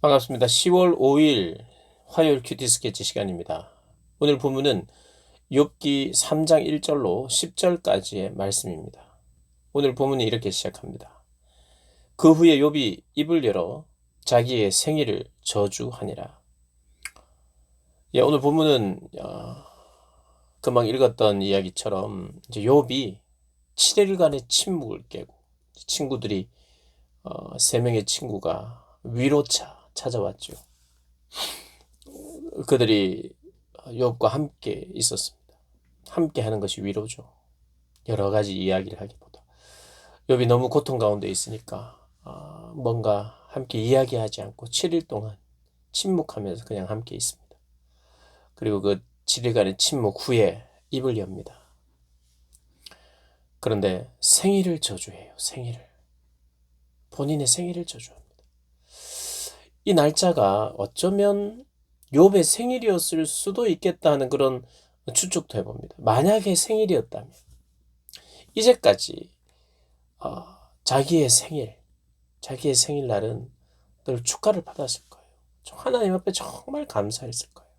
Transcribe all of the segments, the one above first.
반갑습니다. 10월 5일 화요일 큐티 스케치 시간입니다. 오늘 본문은 욥기 3장 1절로 10절까지의 말씀입니다. 오늘 본문이 이렇게 시작합니다. 그 후에 욥이 입을 열어 자기의 생일을 저주하니라. 오늘 본문은 금방 읽었던 이야기처럼 이제 욥이 7일간의 침묵을 깨고 친구들이 세 명의 친구가 위로차 찾아왔죠. 그들이 욥과 함께 있었습니다. 함께 하는 것이 위로죠. 여러 가지 이야기를 하기보다 욥이 너무 고통 가운데 있으니까 뭔가 함께 이야기하지 않고 7일 동안 침묵하면서 그냥 함께 있습니다. 그리고 그 7일간의 침묵 후에 입을 엽니다. 그런데 생일을 저주해요. 생일을. 본인의 생일을 저주합니다. 이 날짜가 어쩌면 욥의 생일이었을 수도 있겠다 하는 그런 추측도 해봅니다. 만약에 생일이었다면 이제까지 어, 자기의 생일날은 늘 축하를 받았을 거예요. 하나님 앞에 정말 감사했을 거예요.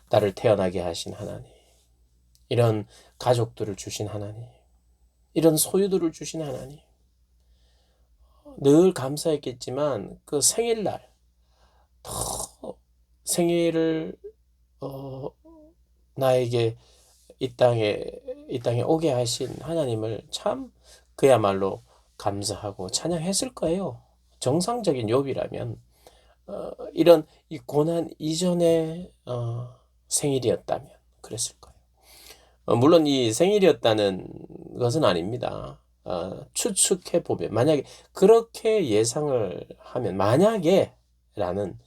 나를 태어나게 하신 하나님, 이런 가족들을 주신 하나님, 이런 소유들을 주신 하나님, 늘 감사했겠지만 그 생일날 더 생일을 어, 나에게 이 땅에 오게 하신 하나님을 참 그야말로 감사하고 찬양했을 거예요. 정상적인 욥이라면 이런 이 고난 이전의 생일이었다면 그랬을 거예요. 물론 이 생일이었다는 것은 아닙니다. 추측해 보면 만약에 그렇게 예상을 하면 만약에 라는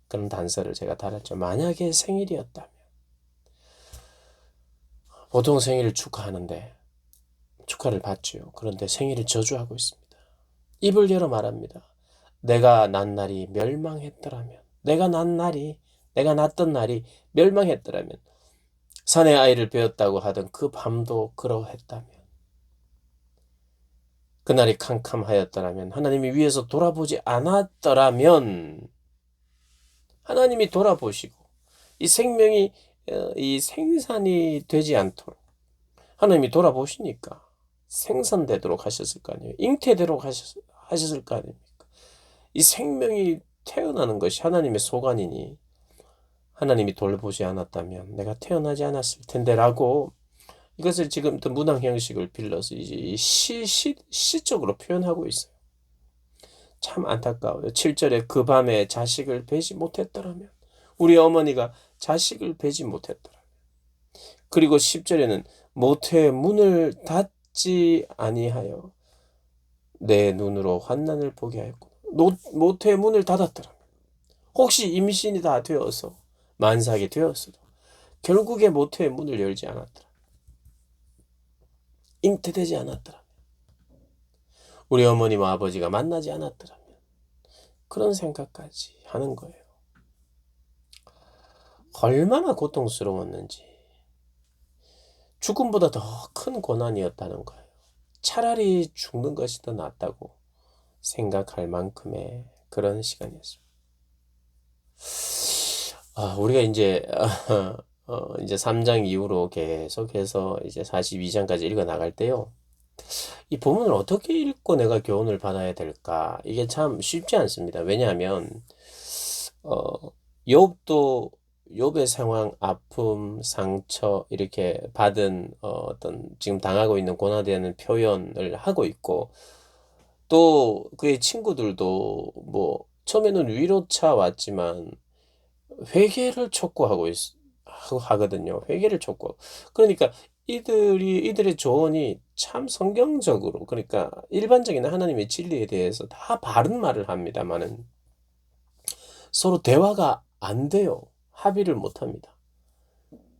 그런 단서를 제가 달았죠. 만약에 생일이었다면 보통 생일을 축하하는데 축하를 받지요. 그런데 생일을 저주하고 있습니다. 입을 열어 말합니다. 내가 난 날이 멸망했더라면, 내가 낳던 날이 멸망했더라면, 사내 아이를 베었다고 하던 그 밤도 그러했다면, 그날이 캄캄하였더라면, 하나님이 위에서 돌아보지 않았더라면, 하나님이 돌아보시고, 이 생명이, 이 생산이 되지 않도록, 하나님이 돌아보시니까 생산되도록 하셨을 거 아니에요. 잉태되도록 하셨을 거 아닙니까? 이 생명이 태어나는 것이 하나님의 소관이니 하나님이 돌보지 않았다면 내가 태어나지 않았을 텐데라고 이것을 지금 또 문학 형식을 빌려서 이제 시적으로 표현하고 있어요. 참 안타까워요. 7절에 그 밤에 자식을 베지 못했더라면 우리 어머니가 자식을 베지 못했더라면 그리고 10절에는 모태의 문을 닫지 아니하여 내 눈으로 환난을 보게 하였구나. 모태의 문을 닫았더라면 혹시 임신이 다 되어서 만삭이 되었어도 결국에 모태의 문을 열지 않았더라. 잉태되지 않았더라. 우리 어머니와 아버지가 만나지 않았더라면 그런 생각까지 하는 거예요. 얼마나 고통스러웠는지 죽음보다 더 큰 고난이었다는 거예요. 차라리 죽는 것이 더 낫다고 생각할 만큼의 그런 시간이었습니다. 우리가 이제 이제 3장 이후로 계속해서 이제 42장까지 읽어 나갈 때요. 이 본문을 어떻게 읽고 내가 교훈을 받아야 될까? 이게 참 쉽지 않습니다. 왜냐하면 욥도 욥의 상황, 아픔, 상처 이렇게 받은 어떤 지금 당하고 있는 고난에 대한 표현을 하고 있고 또 그의 친구들도 뭐 처음에는 위로차 왔지만 회개를 촉구하고 하거든요. 회개를 촉구. 그러니까 이들의 조언이 참 성경적으로, 그러니까 일반적인 하나님의 진리에 대해서 다 바른 말을 합니다만은 서로 대화가 안 돼요. 합의를 못 합니다.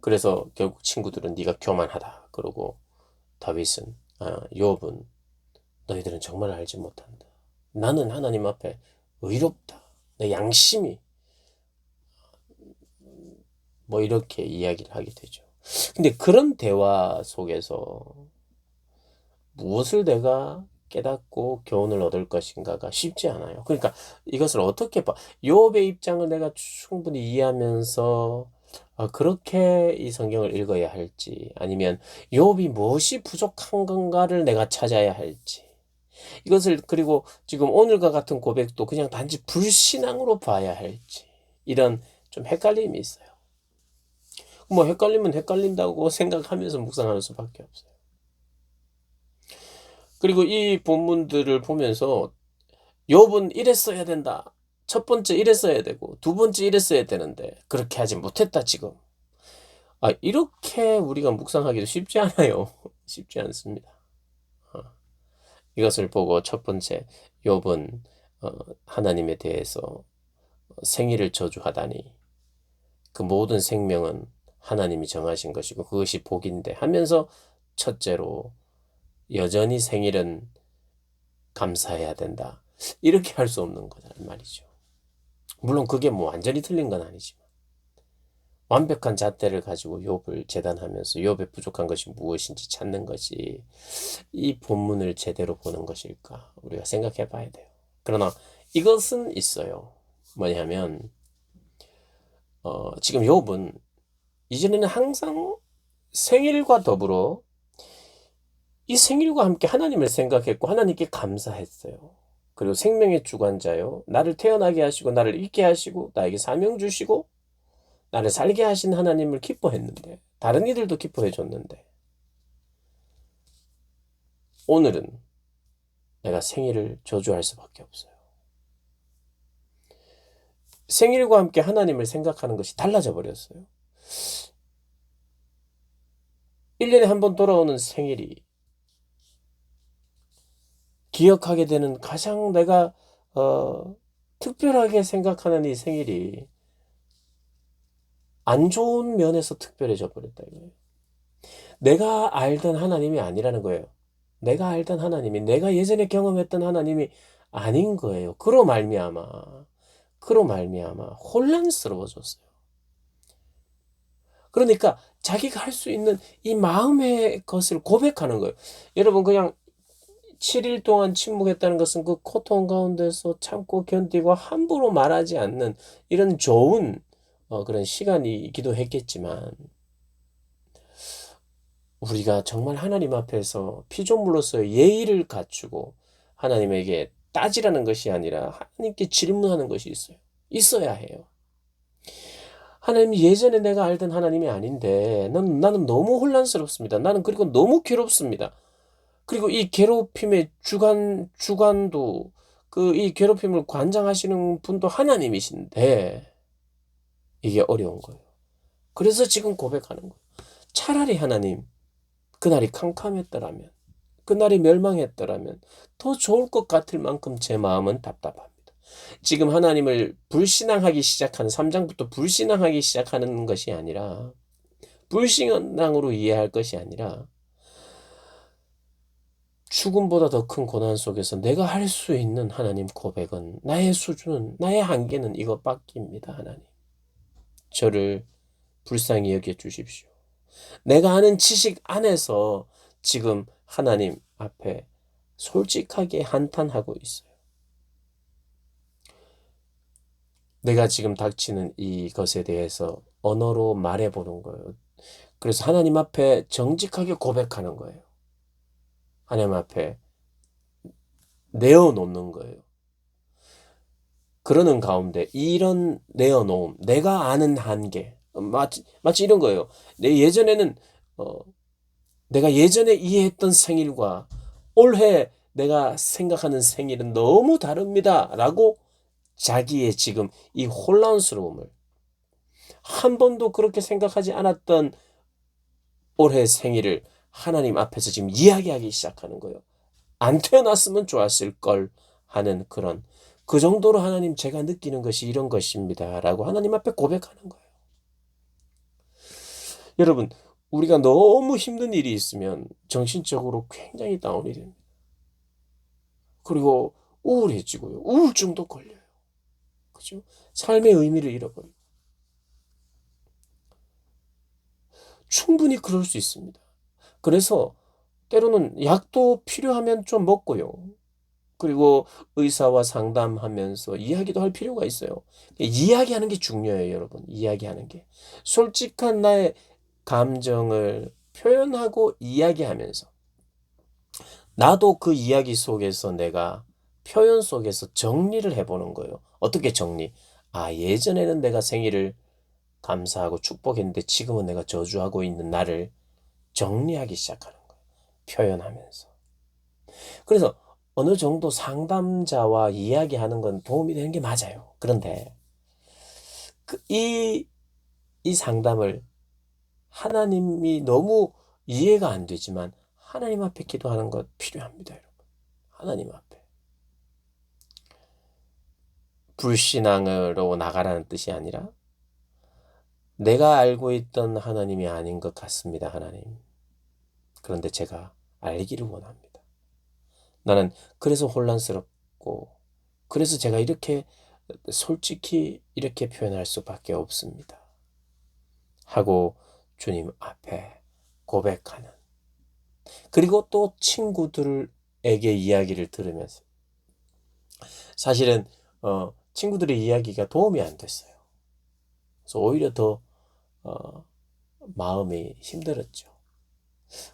그래서 결국 친구들은 네가 교만하다. 그러고 다윗은, 욥은 너희들은 정말 알지 못한다. 나는 하나님 앞에 의롭다. 내 양심이 뭐 이렇게 이야기를 하게 되죠. 근데 그런 대화 속에서 무엇을 내가 깨닫고 교훈을 얻을 것인가가 쉽지 않아요. 그러니까 이것을 어떻게 봐? 욥의 입장을 내가 충분히 이해하면서 그렇게 이 성경을 읽어야 할지, 아니면 욥이 무엇이 부족한 건가를 내가 찾아야 할지, 이것을, 그리고 지금 오늘과 같은 고백도 그냥 단지 불신앙으로 봐야 할지, 이런 좀 헷갈림이 있어요. 뭐 헷갈리면 헷갈린다고 생각하면서 묵상하는 수밖에 없어요. 그리고 이 본문들을 보면서 욥은 이랬어야 된다. 첫 번째 이랬어야 되고 두 번째 이랬어야 되는데 그렇게 하지 못했다 지금. 이렇게 우리가 묵상하기도 쉽지 않아요. 쉽지 않습니다. 어, 이것을 보고 첫 번째 욥은 하나님에 대해서 생일을 저주하다니 그 모든 생명은 하나님이 정하신 것이고 그것이 복인데 하면서, 첫째로 여전히 생일은 감사해야 된다. 이렇게 할 수 없는 거란 말이죠. 물론 그게 뭐 완전히 틀린 건 아니지만 완벽한 잣대를 가지고 욥을 재단하면서 욥의 부족한 것이 무엇인지 찾는 것이 이 본문을 제대로 보는 것일까 우리가 생각해 봐야 돼요. 그러나 이것은 있어요. 뭐냐면 지금 욥은 이전에는 항상 생일과 더불어 이 생일과 함께 하나님을 생각했고 하나님께 감사했어요. 그리고 생명의 주관자요, 나를 태어나게 하시고 나를 있게 하시고 나에게 사명 주시고 나를 살게 하신 하나님을 기뻐했는데, 다른 이들도 기뻐해 줬는데, 오늘은 내가 생일을 저주할 수밖에 없어요. 생일과 함께 하나님을 생각하는 것이 달라져 버렸어요. 1년에 한 번 돌아오는 생일이 기억하게 되는 가장 내가 특별하게 생각하는 이 생일이 안 좋은 면에서 특별해져 버렸다 이거예요. 내가 알던 하나님이 아니라는 거예요. 내가 알던 하나님이, 내가 예전에 경험했던 하나님이 아닌 거예요. 그로 말미암아 혼란스러워졌어요. 그러니까 자기가 할 수 있는 이 마음의 것을 고백하는 거예요. 여러분, 그냥 7일 동안 침묵했다는 것은 그 고통 가운데서 참고 견디고 함부로 말하지 않는 이런 좋은 그런 시간이기도 했겠지만, 우리가 정말 하나님 앞에서 피조물로서의 예의를 갖추고 하나님에게 따지라는 것이 아니라 하나님께 질문하는 것이 있어요. 있어야 해요. 하나님, 예전에 내가 알던 하나님이 아닌데 나는 너무 혼란스럽습니다. 나는 그리고 너무 괴롭습니다. 그리고 이 괴롭힘의 주관도, 그 이 괴롭힘을 관장하시는 분도 하나님이신데 이게 어려운 거예요. 그래서 지금 고백하는 거예요. 차라리 하나님, 그날이 캄캄했더라면, 그날이 멸망했더라면 더 좋을 것 같을 만큼 제 마음은 답답합니다. 지금 하나님을 불신앙하기 시작하는, 3장부터 불신앙하기 시작하는 것이 아니라, 불신앙으로 이해할 것이 아니라 죽음보다 더 큰 고난 속에서 내가 할 수 있는 하나님 고백은, 나의 수준은, 나의 한계는 이것밖입니다. 하나님, 저를 불쌍히 여겨 주십시오. 내가 아는 지식 안에서 지금 하나님 앞에 솔직하게 한탄하고 있어요. 내가 지금 닥치는 이것에 대해서 언어로 말해보는 거예요. 그래서 하나님 앞에 정직하게 고백하는 거예요. 하나님 앞에 내어놓는 거예요. 그러는 가운데 이런 내어놓음, 내가 아는 한계, 마치 이런 거예요. 예전에는 내가 예전에 이해했던 생일과 올해 내가 생각하는 생일은 너무 다릅니다. 라고 자기의 지금 이 혼란스러움을, 한 번도 그렇게 생각하지 않았던 올해 생일을 하나님 앞에서 지금 이야기하기 시작하는 거예요. 안 태어났으면 좋았을 걸 하는 그런, 그 정도로 하나님, 제가 느끼는 것이 이런 것입니다. 라고 하나님 앞에 고백하는 거예요. 여러분, 우리가 너무 힘든 일이 있으면 정신적으로 굉장히 다운이 됩니다. 그리고 우울해지고요. 우울증도 걸려요. 그죠? 삶의 의미를 잃어버리고. 충분히 그럴 수 있습니다. 그래서 때로는 약도 필요하면 좀 먹고요. 그리고 의사와 상담하면서 이야기도 할 필요가 있어요. 이야기하는 게 중요해요, 여러분. 이야기하는 게. 솔직한 나의 감정을 표현하고 이야기하면서 나도 그 이야기 속에서 내가 표현 속에서 정리를 해보는 거예요. 어떻게 정리? 아, 예전에는 내가 생일을 감사하고 축복했는데 지금은 내가 저주하고 있는 나를 정리하기 시작하는 거예요. 표현하면서. 그래서 어느 정도 상담자와 이야기하는 건 도움이 되는 게 맞아요. 그런데 그 이 상담을 하나님이 너무 이해가 안 되지만 하나님 앞에 기도하는 것 필요합니다, 여러분. 하나님 앞에. 불신앙으로 나가라는 뜻이 아니라 내가 알고 있던 하나님이 아닌 것 같습니다, 하나님. 그런데 제가 알기를 원합니다. 나는 그래서 혼란스럽고 그래서 제가 이렇게 솔직히 이렇게 표현할 수밖에 없습니다. 하고 주님 앞에 고백하는. 그리고 또 친구들에게 이야기를 들으면서 사실은 친구들의 이야기가 도움이 안 됐어요. 그래서 오히려 더 마음이 힘들었죠.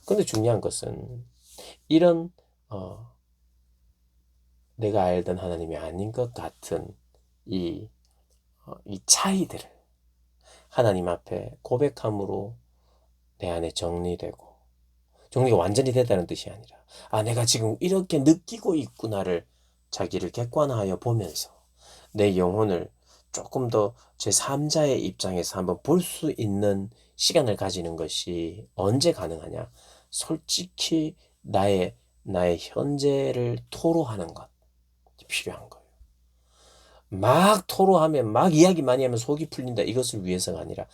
근데 중요한 것은 이런 어, 내가 알던 하나님이 아닌 것 같은 이, 이 차이들을 하나님 앞에 고백함으로 내 안에 정리가 완전히 됐다는 뜻이 아니라, 아, 내가 지금 이렇게 느끼고 있구나를 자기를 객관화하여 보면서 내 영혼을 조금 더 제3자의 입장에서 한번 볼 수 있는 시간을 가지는 것이 언제 가능하냐? 솔직히 나의 현재를 토로하는 것 필요한 거예요. 막 토로하면, 막 이야기 많이 하면 속이 풀린다. 이것을 위해서가 아니라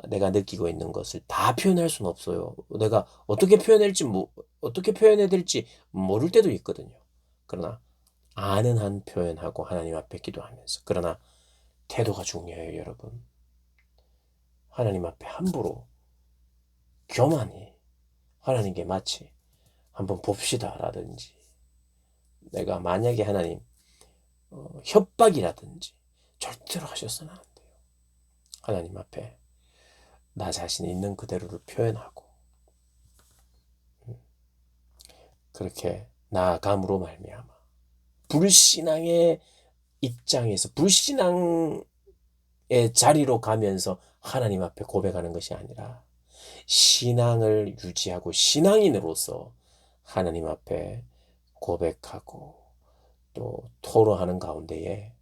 내가 느끼고 있는 것을 다 표현할 수는 없어요. 내가 어떻게 표현해야 될지 모를 때도 있거든요. 그러나 아는 한 표현하고 하나님 앞에 기도하면서. 그러나 태도가 중요해요, 여러분. 하나님 앞에 함부로 교만히 하나님께 마치 한번 봅시다라든지, 내가 만약에 하나님 협박이라든지 절대로 하셔서는 안 돼요. 하나님 앞에 나 자신이 있는 그대로를 표현하고 그렇게 나아감으로 말미암아 불신앙의 입장에서 불신앙의 자리로 가면서 하나님 앞에 고백하는 것이 아니라 신앙을 유지하고 신앙인으로서 하나님 앞에 고백하고 또 토로하는 가운데에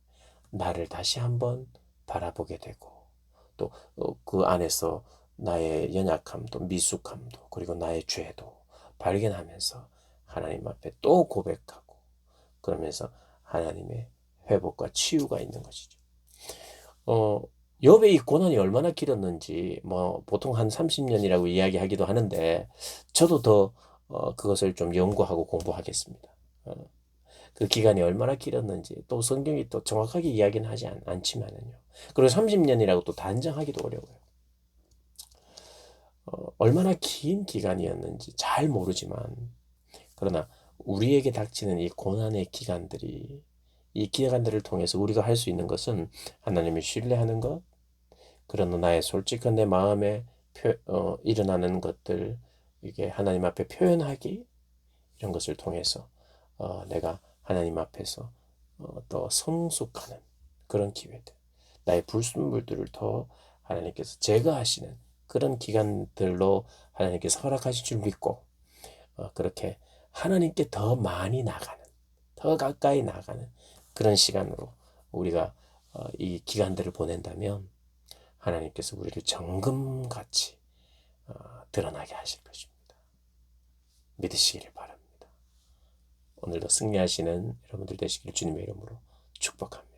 나를 다시 한번 바라보게 되고 또 그 안에서 나의 연약함도 미숙함도 그리고 나의 죄도 발견하면서 하나님 앞에 또 고백하고 그러면서 하나님의 회복과 치유가 있는 것이죠. 어, 욥의 이 고난이 얼마나 길었는지 뭐 보통 한 30년이라고 이야기하기도 하는데 저도 더 그것을 좀 연구하고 공부하겠습니다. 어, 그 기간이 얼마나 길었는지 또 성경이 또 정확하게 이야기는 하지 않지만은요. 그리고 30년이라고 또 단정하기도 어려워요. 얼마나 긴 기간이었는지 잘 모르지만 그러나 우리에게 닥치는 이 고난의 기간들이 이 기간들을 통해서 우리가 할 수 있는 것은 하나님을 신뢰하는 것, 그러나 나의 솔직한 내 마음에 일어나는 것들 이게 하나님 앞에 표현하기 이런 것을 통해서 내가 하나님 앞에서 더 성숙하는 그런 기회들, 나의 불순물들을 더 하나님께서 제거하시는 그런 기간들로 하나님께서 허락하실 줄 믿고 그렇게 하나님께 더 많이 나가는, 더 가까이 나가는 그런 시간으로 우리가 이 기간들을 보낸다면 하나님께서 우리를 정금같이 드러나게 하실 것입니다. 믿으시기를 바랍니다. 오늘도 승리하시는 여러분들 되시길 주님의 이름으로 축복합니다.